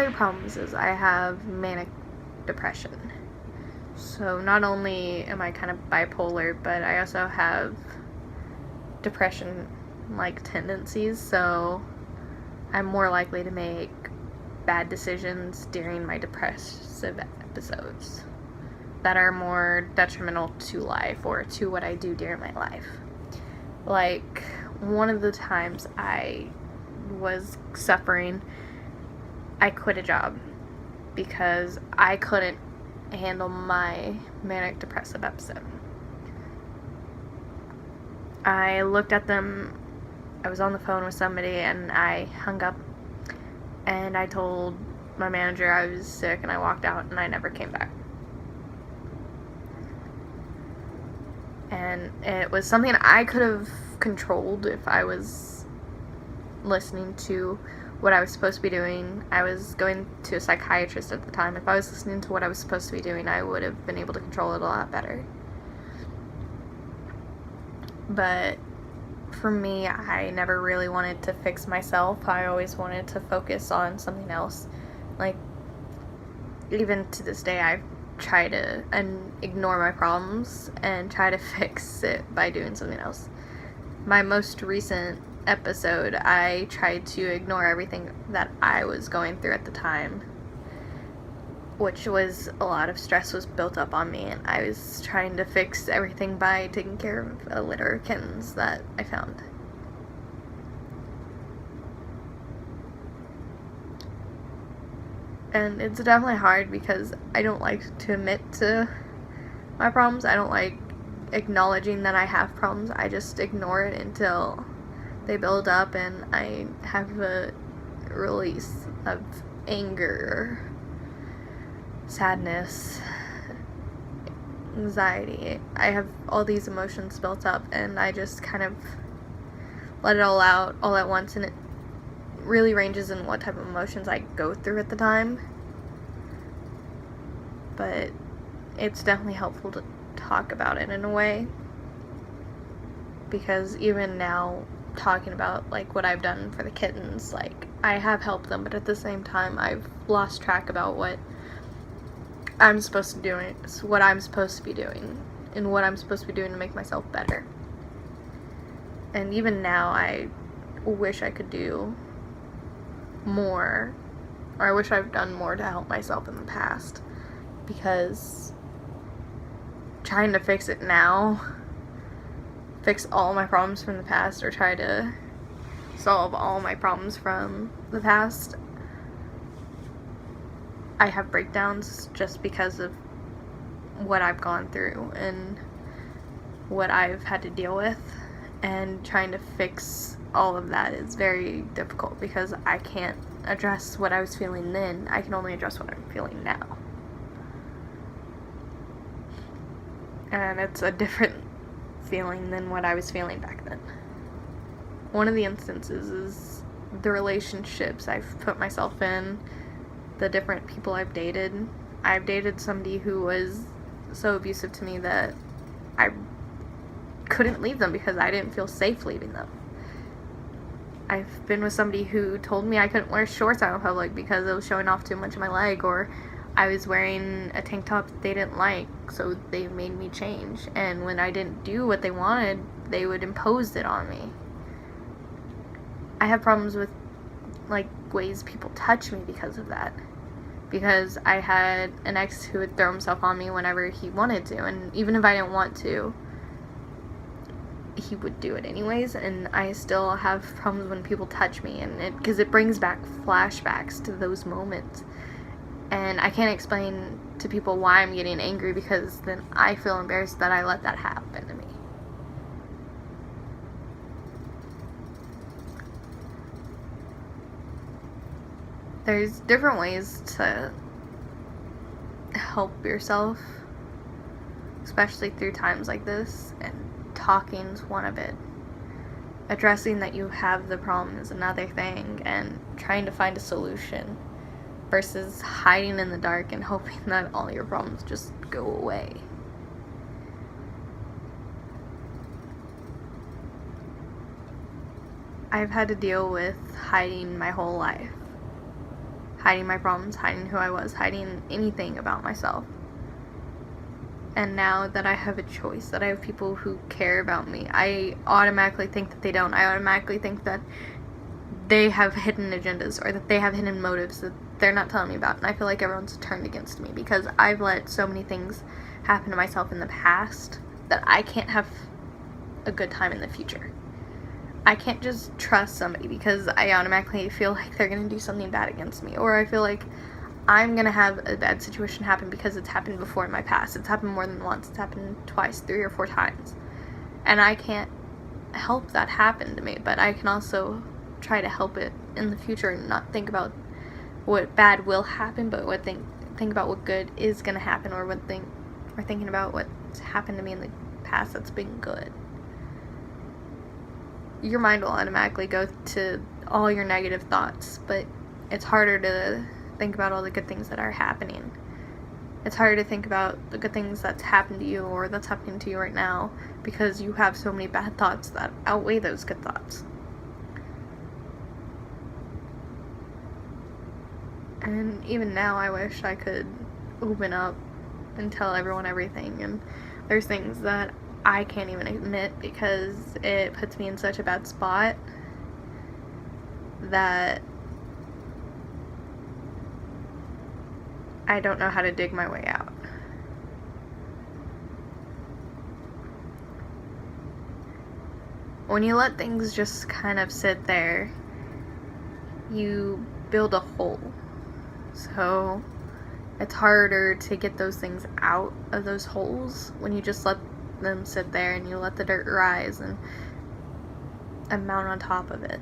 other problems is I have manic depression. So not only am I kind of bipolar, but I also have depression-like tendencies, so I'm more likely to make bad decisions during my depressive episodes that are more detrimental to life or to what I do during my life. Like, one of the times I was suffering, I quit a job because I couldn't handle my manic depressive episode. I looked at them, I was on the phone with somebody, and I hung up, and I told my manager I was sick, and I walked out, and I never came back. And it was something I could have controlled if I was listening to what I was supposed to be doing. I was going to a psychiatrist at the time. If I was listening to what I was supposed to be doing, I would have been able to control it a lot better. But for me, I never really wanted to fix myself. I always wanted to focus on something else. Like, even to this day, I try to ignore my problems and try to fix it by doing something else. My most recent episode, I tried to ignore everything that I was going through at the time, which was a lot of stress was built up on me, and I was trying to fix everything by taking care of a litter of kittens that I found. And it's definitely hard because I don't like to admit to my problems. I don't like acknowledging that I have problems. I just ignore it until they build up and I have a release of anger, sadness, anxiety. I have all these emotions built up, and I just kind of let it all out all at once, and it really ranges in what type of emotions I go through at the time. But it's definitely helpful to talk about it in a way, because even now, talking about like what I've done for the kittens, like I have helped them, but at the same time I've lost track about what I'm supposed to do, what I'm supposed to be doing, and what I'm supposed to be doing to make myself better. And even now, I wish I could do more, or I wish I've done more to help myself in the past, because trying to fix it now, fix all my problems from the past, or try to solve all my problems from the past, I have breakdowns just because of what I've gone through and what I've had to deal with, and trying to fix all of that is very difficult because I can't address what I was feeling then. I can only address what I'm feeling now. And it's a different feeling than what I was feeling back then. One of the instances is the relationships I've put myself in, the different people I've dated. I've dated somebody who was so abusive to me that I couldn't leave them because I didn't feel safe leaving them. I've been with somebody who told me I couldn't wear shorts out in public because it was showing off too much of my leg, or I was wearing a tank top that they didn't like, so they made me change. And when I didn't do what they wanted, they would impose it on me. I have problems with like ways people touch me because of that. Because I had an ex who would throw himself on me whenever he wanted to, and even if I didn't want to, he would do it anyways. And I still have problems when people touch me, and because it brings back flashbacks to those moments. And I can't explain to people why I'm getting angry, because then I feel embarrassed that I let that happen to me. There's different ways to help yourself, especially through times like this, and talking's one of it. Addressing that you have the problem is another thing, and trying to find a solution versus hiding in the dark and hoping that all your problems just go away. I've had to deal with hiding my whole life. hiding my problems, hiding who I was, hiding anything about myself. And now that I have a choice, that I have people who care about me, I automatically think that they don't. I automatically think that they have hidden agendas, or that they have hidden motives that they're not telling me about. And I feel like everyone's turned against me because I've let so many things happen to myself in the past that I can't have a good time in the future. I can't just trust somebody because I automatically feel like they're going to do something bad against me, or I feel like I'm going to have a bad situation happen because it's happened before in my past. It's happened more than once. It's happened twice, 3 or 4 times. And I can't help that happen to me, but I can also try to help it in the future and not think about what bad will happen, but think about what good is going to happen, or thinking about what's happened to me in the past that's been good. Your mind will automatically go to all your negative thoughts, but it's harder to think about all the good things that are happening. It's harder to think about the good things that's happened to you or that's happening to you right now because you have so many bad thoughts that outweigh those good thoughts. And even now, I wish I could open up and tell everyone everything, and there's things that I can't even admit because it puts me in such a bad spot that I don't know how to dig my way out. When you let things just kind of sit there, you build a hole. So it's harder to get those things out of those holes when you just let them sit there and you let the dirt rise and mount on top of it.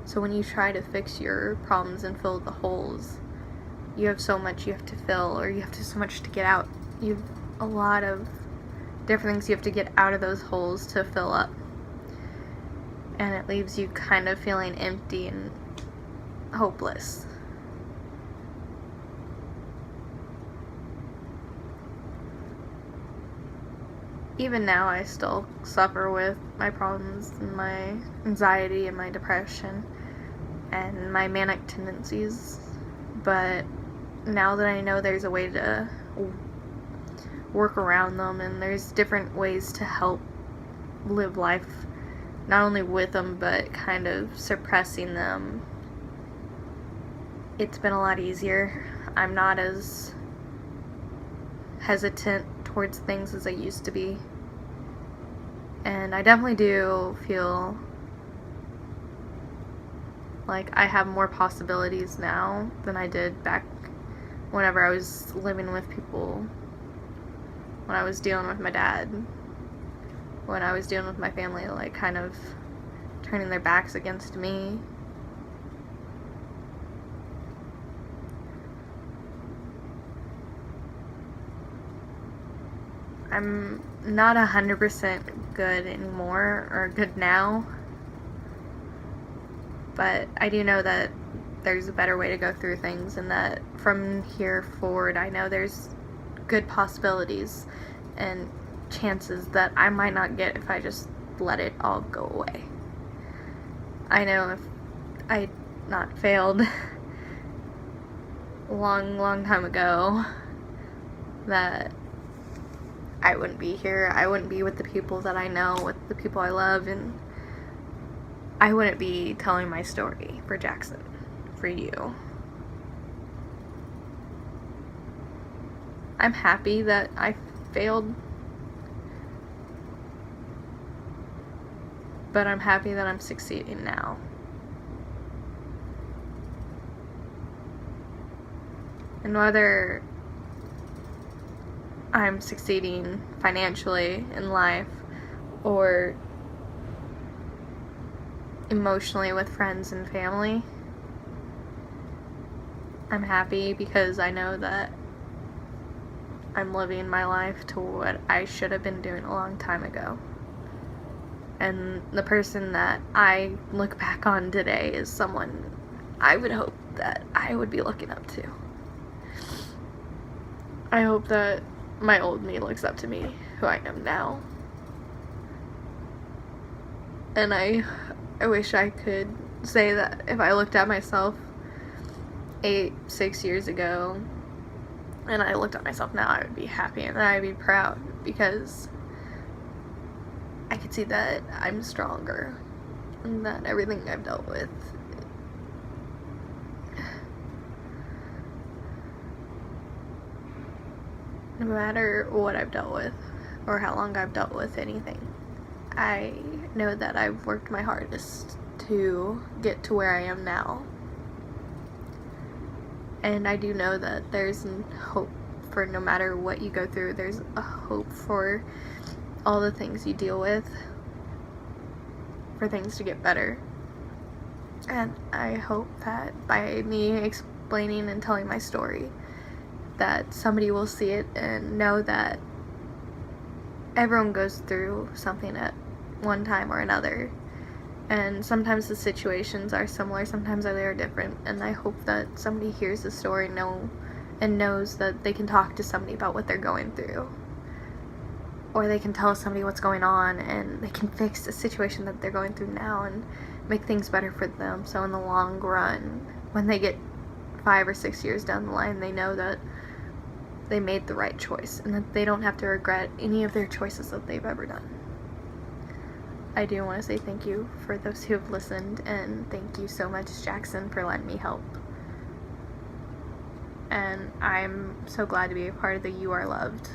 So when you try to fix your problems and fill the holes, you have so much you have to fill, or you have so much to get out. You have a lot of different things you have to get out of those holes to fill up. And it leaves you kind of feeling empty and hopeless. Even now, I still suffer with my problems and my anxiety and my depression and my manic tendencies. But now that I know there's a way to work around them, and there's different ways to help live life, not only with them, but kind of suppressing them, it's been a lot easier. I'm not as hesitant towards things as I used to be. And I definitely do feel like I have more possibilities now than I did back whenever I was living with people, when I was dealing with my dad, when I was dealing with my family, like kind of turning their backs against me. I'm not 100% good anymore, or good now, but I do know that there's a better way to go through things, and that from here forward I know there's good possibilities and chances that I might not get if I just let it all go away. I know if I not failed a long time ago, that I wouldn't be here. I wouldn't be with the people that I know, with the people I love, and I wouldn't be telling my story for Jackson, for you. I'm happy that I failed, but I'm happy that I'm succeeding now. And whether I'm succeeding financially in life or emotionally with friends and family, I'm happy because I know that I'm living my life to what I should have been doing a long time ago. And the person that I look back on today is someone I would hope that I would be looking up to. I hope that my old me looks up to me, who I am now. And I wish I could say that if I looked at myself 6 years ago, and I looked at myself now, I would be happy and I'd be proud, because I could see that I'm stronger and that everything I've dealt with, no matter what I've dealt with or how long I've dealt with anything, I know that I've worked my hardest to get to where I am now. And I do know that there's hope for no matter what you go through. There's a hope for all the things you deal with, for things to get better. And I hope that by me explaining and telling my story, that somebody will see it and know that everyone goes through something at one time or another. And sometimes the situations are similar, sometimes they are different, and I hope that somebody hears the story and knows that they can talk to somebody about what they're going through. Or they can tell somebody what's going on, and they can fix the situation that they're going through now and make things better for them. So in the long run, when they get 5 or 6 years down the line, they know that they made the right choice and that they don't have to regret any of their choices that they've ever done. I do want to say thank you for those who have listened, and thank you so much, Jackson, for letting me help. And I'm so glad to be a part of the You Are Loved